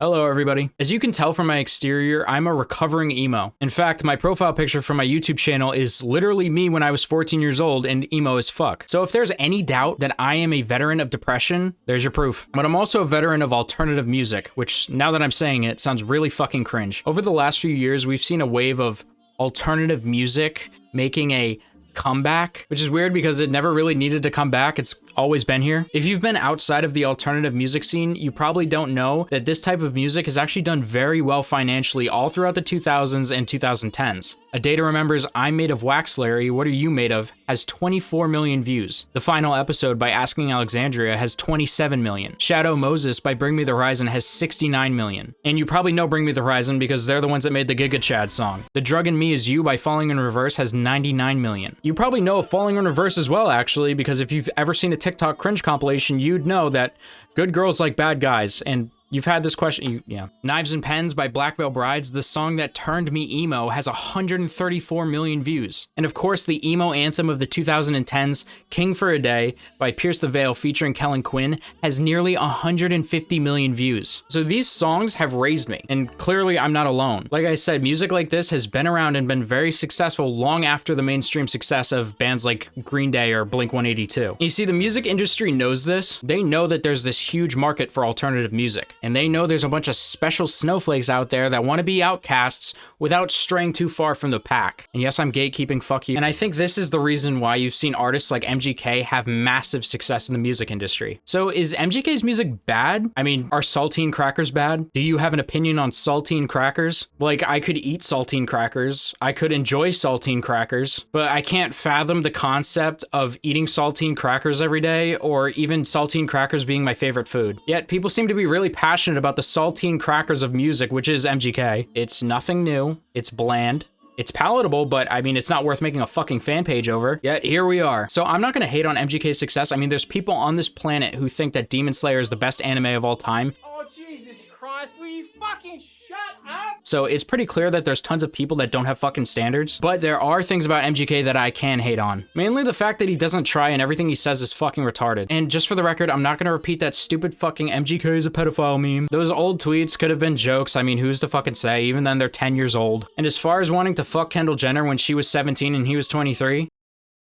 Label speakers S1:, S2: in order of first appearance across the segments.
S1: Hello everybody. As you can tell from my exterior, I'm a recovering emo. In fact, my profile picture for my YouTube channel is literally me when I was 14 years old and emo as fuck. So if there's any doubt that I am a veteran of depression, there's your proof. But I'm also a veteran of alternative music, which now that I'm saying it, sounds really fucking cringe. Over the last few years, we've seen a wave of alternative music making a comeback, which is weird because it never really needed to come back. It's always been here. If you've been outside of the alternative music scene, you probably don't know that this type of music has actually done very well financially all throughout the 2000s and 2010s. A Day to Remember's I'm Made of Wax, Larry, What Are You Made Of? Has 24 million views. The Final Episode by Asking Alexandria has 27 million. Shadow Moses by Bring Me the Horizon has 69 million. And you probably know Bring Me the Horizon because they're the ones that made the Giga Chad song. The Drug in Me Is You by Falling in Reverse has 99 million. You probably know of Falling in Reverse as well, actually, because if you've ever seen a TikTok cringe compilation, you'd know that good girls like bad guys, and you've had this question, yeah. Knives and Pens by Black Veil Brides, the song that turned me emo, has 134 million views. And of course, the emo anthem of the 2010s, King for a Day by Pierce the Veil featuring Kellen Quinn, has nearly 150 million views. So these songs have raised me, and clearly I'm not alone. Like I said, music like this has been around and been very successful long after the mainstream success of bands like Green Day or Blink-182. You see, the music industry knows this. They know that there's this huge market for alternative music. And they know there's a bunch of special snowflakes out there that want to be outcasts without straying too far from the pack. And yes, I'm gatekeeping, fuck you. And I think this is the reason why you've seen artists like MGK have massive success in the music industry. So is MGK's music bad? I mean, are saltine crackers bad? Do you have an opinion on saltine crackers? Like, I could eat saltine crackers. I could enjoy saltine crackers, but I can't fathom the concept of eating saltine crackers every day or even saltine crackers being my favorite food. Yet people seem to be really passionate about the saltine crackers of music, which is MGK. It's nothing new. It's bland. It's palatable, but I mean, it's not worth making a fucking fan page over. Yet here we are. So I'm not gonna hate on MGK's success. I mean, there's people on this planet who think that Demon Slayer is the best anime of all time.
S2: Oh, Jesus Christ, will you fucking shut up?
S1: So it's pretty clear that there's tons of people that don't have fucking standards, but there are things about MGK that I can hate on. Mainly the fact that he doesn't try and everything he says is fucking retarded. And just for the record, I'm not gonna repeat that stupid fucking MGK is a pedophile meme. Those old tweets could have been jokes. I mean, who's to fucking say? Even then, they're 10 years old. And as far as wanting to fuck Kendall Jenner when she was 17 and he was 23,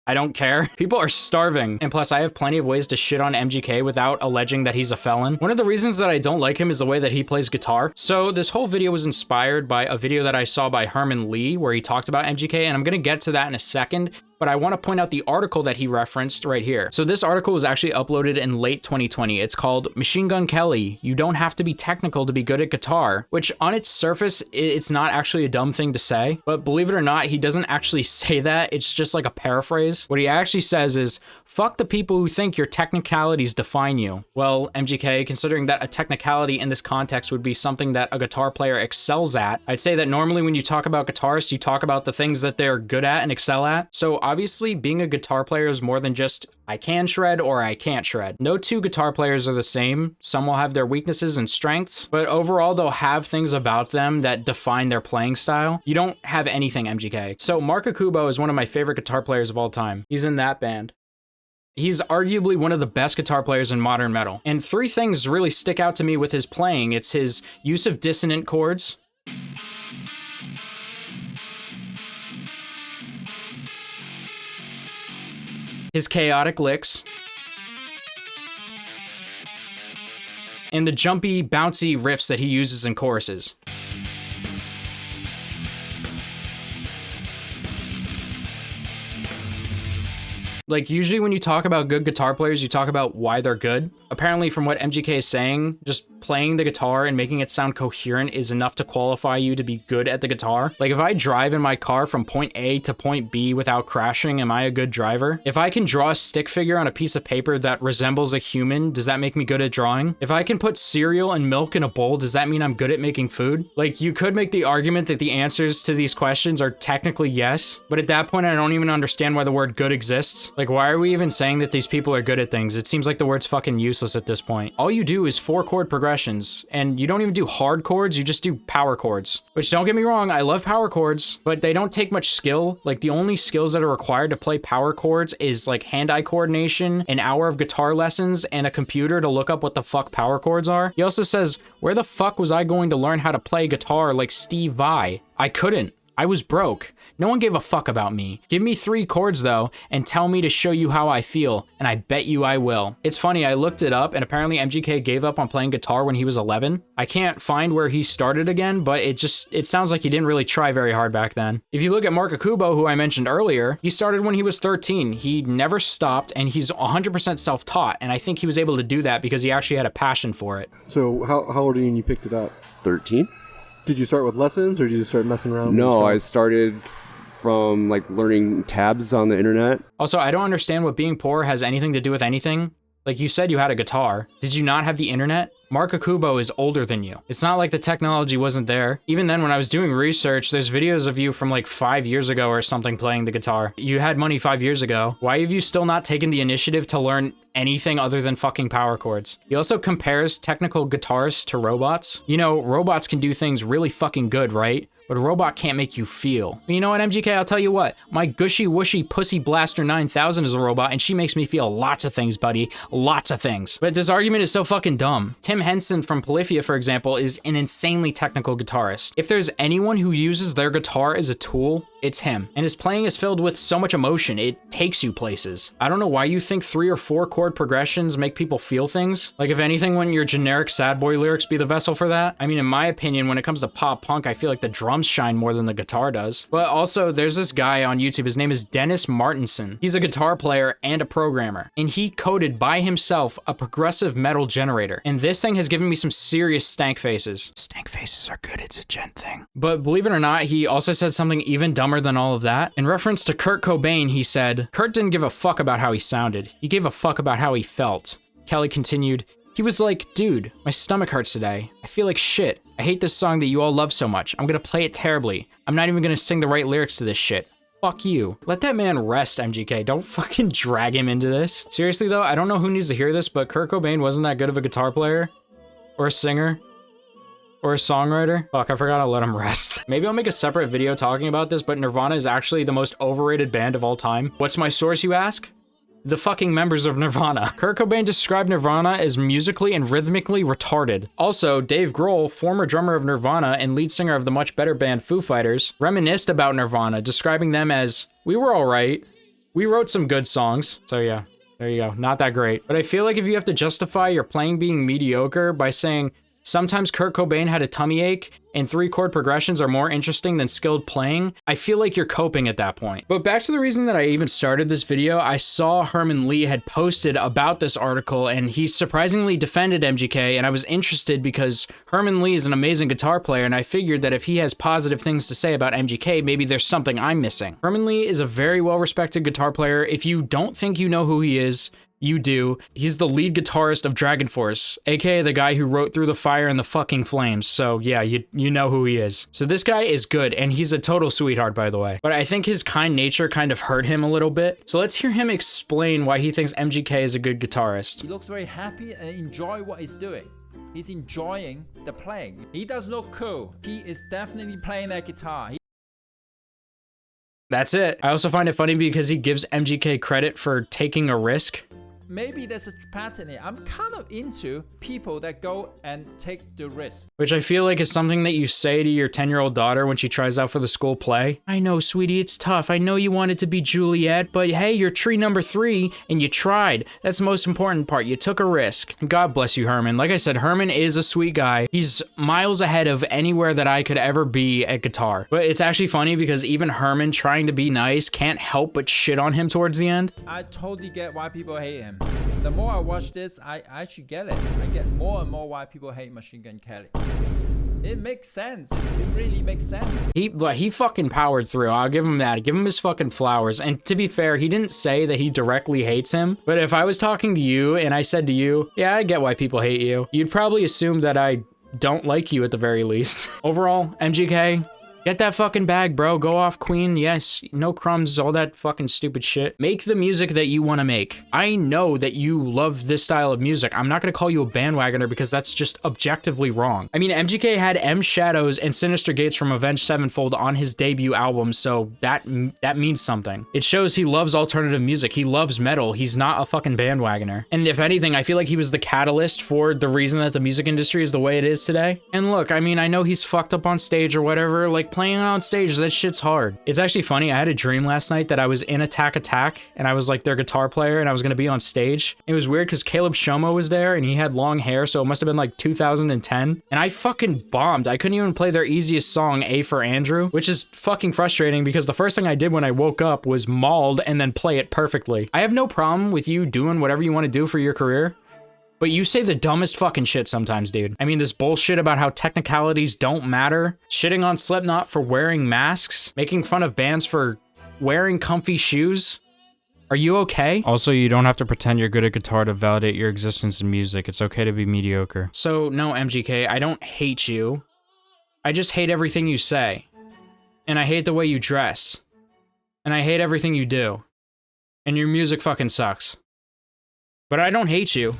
S1: I don't care. People are starving. And plus, I have plenty of ways to shit on MGK without alleging that he's a felon. One of the reasons that I don't like him is the way that he plays guitar. So this whole video was inspired by a video that I saw by Herman where he talked about MGK, and I'm gonna get to that in a second. But I want to point out the article that he referenced right here. So this article was actually uploaded in late 2020. It's called Machine Gun Kelly, You Don't Have to Be Technical to Be Good at Guitar, which on its surface, it's not actually a dumb thing to say. But believe it or not, he doesn't actually say that. It's just like a paraphrase. What he actually says is, fuck the people who think your technicalities define you. Well, MGK, considering that a technicality in this context would be something that a guitar player excels at, I'd say that normally when you talk about guitarists, you talk about the things that they're good at and excel at. So obviously, being a guitar player is more than just I can shred or I can't shred. No two guitar players are the same. Some will have their weaknesses and strengths, but overall they'll have things about them that define their playing style. You don't have anything, MGK. So Mark Akubo is one of my favorite guitar players of all time. He's in that band. He's arguably one of the best guitar players in modern metal. And three things really stick out to me with his playing. It's his use of dissonant chords, his chaotic licks, and the jumpy, bouncy riffs that he uses in choruses. Like, usually when you talk about good guitar players, you talk about why they're good. Apparently, from what MGK is saying, just playing the guitar and making it sound coherent is enough to qualify you to be good at the guitar. Like, if I drive in my car from point A to point B without crashing, am I a good driver? If I can draw a stick figure on a piece of paper that resembles a human, does that make me good at drawing? If I can put cereal and milk in a bowl, does that mean I'm good at making food? Like, you could make the argument that the answers to these questions are technically yes, but at that point, I don't even understand why the word good exists. Like, why are we even saying that these people are good at things? It seems like the word's fucking useless at this point. All you do is 4-chord progression progressions, and you don't even do hard chords, you just do power chords. Which, don't get me wrong, I love power chords, but they don't take much skill. Like, the only skills that are required to play power chords is like hand-eye coordination, an hour of guitar lessons, and a computer to look up what the fuck power chords are. He also says, where the fuck was I going to learn how to play guitar like Steve Vai? I couldn't. I was broke. No one gave a fuck about me. Give me 3 chords though, and tell me to show you how I feel, and I bet you I will. It's funny, I looked it up, and apparently MGK gave up on playing guitar when he was 11. I can't find where he started again, but it sounds like he didn't really try very hard back then. If you look at Mark Akubo, who I mentioned earlier, he started when he was 13. He never stopped, and he's 100% self-taught, and I think he was able to do that because he actually had a passion for it.
S3: So how old are you when you picked it up?
S4: 13.
S3: Did you start with lessons, or did you start messing around?
S4: No, I started from like learning tabs on the internet.
S1: Also, I don't understand what being poor has anything to do with anything. Like, you said you had a guitar. Did you not have the internet? Mark Akubo is older than you. It's not like the technology wasn't there. Even then, when I was doing research, there's videos of you from like 5 years ago or something playing the guitar. You had money 5 years ago. Why have you still not taken the initiative to learn anything other than fucking power chords? He also compares technical guitarists to robots. You know, robots can do things really fucking good, right? But a robot can't make you feel. You know what, MGK, I'll tell you what. My gushy wushy pussy blaster 9000 is a robot, and she makes me feel lots of things, buddy. Lots of things. But this argument is so fucking dumb. Tim Henson from Polyphia, for example, is an insanely technical guitarist. If there's anyone who uses their guitar as a tool, it's him. And his playing is filled with so much emotion, it takes you places. I don't know why you think 3 or 4 chord progressions make people feel things. Like, if anything, wouldn't your generic sad boy lyrics be the vessel for that? I mean, in my opinion, when it comes to pop punk, I feel like the drums shine more than the guitar does. But also, there's this guy on YouTube, his name is Dennis Martinson. He's a guitar player and a programmer, and he coded by himself a progressive metal generator. And this thing has given me some serious stank faces. Stank faces are good, it's a gent thing. But believe it or not, he also said something even dumber than all of that. In reference to Kurt Cobain, he said, Kurt didn't give a fuck about how he sounded. He gave a fuck about how he felt. Kelly continued, he was like, dude, my stomach hurts today. I feel like shit. I hate this song that you all love so much. I'm gonna play it terribly. I'm not even gonna sing the right lyrics to this shit. Fuck you. Let that man rest, MGK. Don't fucking drag him into this. Seriously though, I don't know who needs to hear this, but Kurt Cobain wasn't that good of a guitar player. Or a singer. Or a songwriter. Fuck, I forgot to let him rest. Maybe I'll make a separate video talking about this, but Nirvana is actually the most overrated band of all time. What's my source, you ask? The fucking members of Nirvana. Kurt Cobain described Nirvana as musically and rhythmically retarded. Also, Dave Grohl, former drummer of Nirvana and lead singer of the much better band Foo Fighters, reminisced about Nirvana, describing them as, we were alright. We wrote some good songs. So yeah, there you go. Not that great. But I feel like if you have to justify your playing being mediocre by saying, sometimes Kurt Cobain had a tummy ache and 3 chord progressions are more interesting than skilled playing, I feel like you're coping at that point. But back to the reason that I even started this video, I saw Herman Lee had posted about this article and he surprisingly defended MGK, and I was interested because Herman Lee is an amazing guitar player, and I figured that if he has positive things to say about MGK, maybe there's something I'm missing. Herman Lee is a very well-respected guitar player. If you don't think you know who he is, you do. He's the lead guitarist of Dragon Force, aka the guy who wrote Through the Fire and the fucking Flames. So yeah, you know who he is. So this guy is good, and he's a total sweetheart, by the way. But I think his kind nature kind of hurt him a little bit. So let's hear him explain why he thinks MGK is a good guitarist.
S5: He looks very happy and enjoy what he's doing. He's enjoying the playing. He does look cool. He is definitely playing that guitar.
S1: That's it. I also find it funny because he gives MGK credit for taking a risk.
S5: Maybe there's a pattern here. I'm kind of into people that go and take the risk.
S1: Which I feel like is something that you say to your 10-year-old daughter when she tries out for the school play. I know, sweetie, it's tough. I know you wanted to be Juliet, but hey, you're tree number 3 and you tried. That's the most important part. You took a risk. God bless you, Herman. Like I said, Herman is a sweet guy. He's miles ahead of anywhere that I could ever be at guitar. But it's actually funny because even Herman trying to be nice can't help but shit on him towards the end.
S5: I totally get why people hate him. The more I watch this, I actually get it. I get more and more why people hate Machine Gun Kelly. It makes sense. It really makes sense.
S1: He fucking powered through. I'll give him that. Give him his fucking flowers. And to be fair, he didn't say that he directly hates him. But if I was talking to you and I said to you, yeah, I get why people hate you, you'd probably assume that I don't like you at the very least. Overall, MGK, Get that fucking bag, bro. Go off, queen. Yes, no crumbs, all that fucking stupid shit. Make the music that you want to make. I know that you love this style of music. I'm not gonna call you a bandwagoner because that's just objectively wrong. I mean, MGK had M Shadows and Sinister Gates from Avenged Sevenfold on his debut album, so that means something. It shows he loves alternative music. He loves metal. He's not a fucking bandwagoner. And if anything, I feel like he was the catalyst for the reason that the music industry is the way it is today. And look, I mean, I know he's fucked up on stage or whatever. Like, playing on stage, that shit's hard. It's actually funny. I had a dream last night that I was in Attack Attack and I was like their guitar player and I was gonna be on stage. It was weird because Caleb Shomo was there and he had long hair, so it must have been like 2010. And I fucking bombed. I couldn't even play their easiest song, A for Andrew, which is fucking frustrating because the first thing I did when I woke up was mauled and then play it perfectly. I have no problem with you doing whatever you want to do for your career, but you say the dumbest fucking shit sometimes, dude. I mean, this bullshit about how technicalities don't matter, shitting on Slipknot for wearing masks, making fun of bands for wearing comfy shoes. Are you okay? Also, you don't have to pretend you're good at guitar to validate your existence in music. It's okay to be mediocre. So, no, MGK, I don't hate you. I just hate everything you say. And I hate the way you dress. And I hate everything you do. And your music fucking sucks. But I don't hate you.